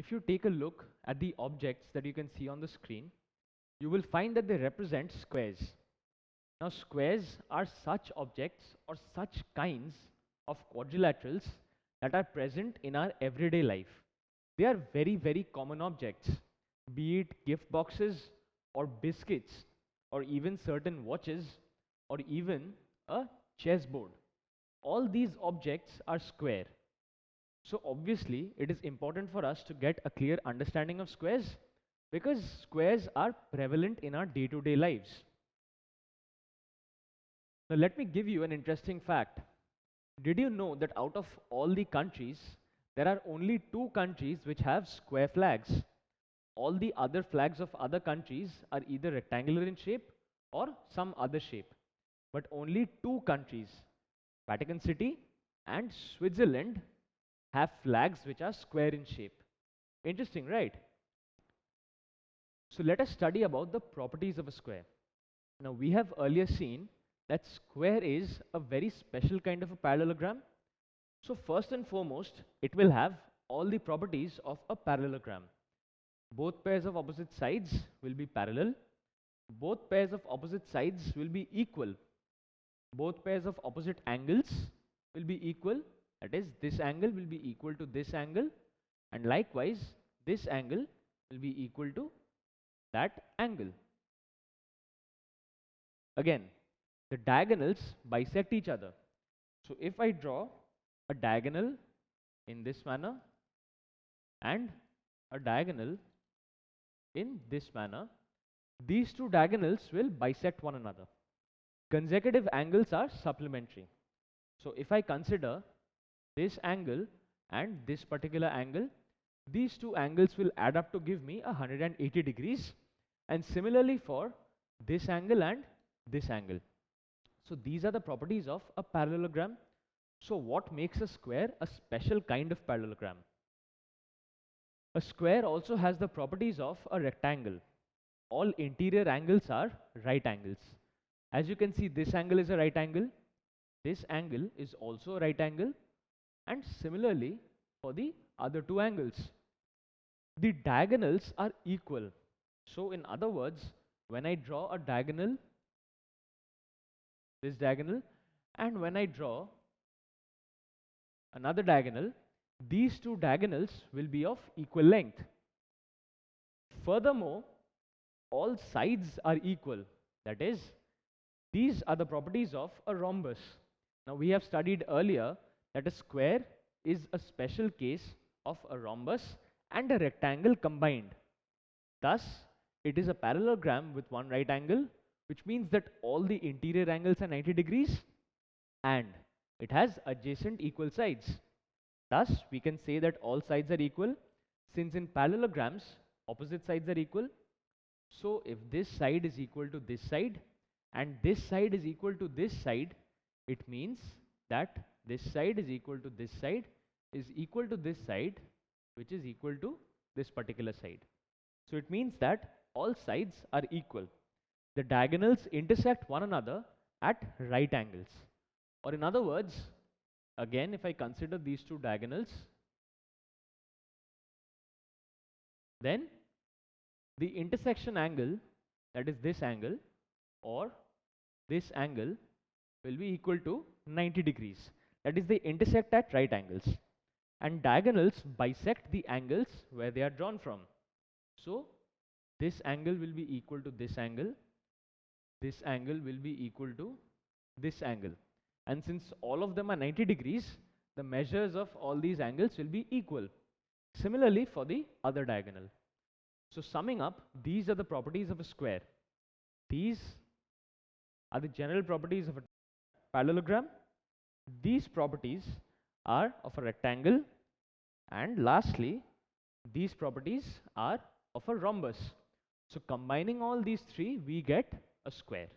If you take a look at the objects that you can see on the screen, you will find that they represent squares. Now, squares are such objects or such kinds of quadrilaterals that are present in our everyday life. They are very, very common objects, be it gift boxes or biscuits or even certain watches or even a chessboard. All these objects are square. So obviously, it is important for us to get a clear understanding of squares because squares are prevalent in our day-to-day lives. Now, let me give you an interesting fact. Did you know that out of all the countries, there are only two countries which have square flags? All the other flags of other countries are either rectangular in shape or some other shape. But only two countries, Vatican City and Switzerland, have flags which are square in shape. Interesting, right? So let us study about the properties of a square. Now we have earlier seen that square is a very special kind of a parallelogram. So first and foremost, it will have all the properties of a parallelogram. Both pairs of opposite sides will be parallel. Both pairs of opposite sides will be equal. Both pairs of opposite angles will be equal. That is, this angle will be equal to this angle, and likewise, this angle will be equal to that angle. Again, the diagonals bisect each other. So if I draw a diagonal in this manner and a diagonal in this manner, these two diagonals will bisect one another. Consecutive angles are supplementary. So if I consider this angle and this particular angle, these two angles will add up to give me 180 degrees, and similarly for this angle and this angle. So these are the properties of a parallelogram. So what makes a square a special kind of parallelogram? A square also has the properties of a rectangle. All interior angles are right angles. As you can see, this angle is a right angle, this angle is also a right angle, and similarly for the other two angles. The diagonals are equal. So in other words, when I draw a diagonal, this diagonal, and when I draw another diagonal, these two diagonals will be of equal length. Furthermore, all sides are equal. That is, these are the properties of a rhombus. Now we have studied earlier that a square is a special case of a rhombus and a rectangle combined. Thus, it is a parallelogram with one right angle, which means that all the interior angles are 90 degrees and it has adjacent equal sides. Thus, we can say that all sides are equal. Since in parallelograms, opposite sides are equal. So if this side is equal to this side and this side is equal to this side, it means that this side is equal to this side is equal to this side, which is equal to this particular side. So it means that all sides are equal. The diagonals intersect one another at right angles. Or in other words, again, if I consider these two diagonals, then the intersection angle, that is this angle, or this angle will be equal to 90 degrees. That is, they intersect at right angles. And diagonals bisect the angles where they are drawn from. So this angle will be equal to this angle. This angle will be equal to this angle. And since all of them are 90 degrees, the measures of all these angles will be equal. Similarly for the other diagonal. So summing up, these are the properties of a square. These are the general properties of a parallelogram. These properties are of a rectangle. And lastly, these properties are of a rhombus. So combining all these three, we get a square.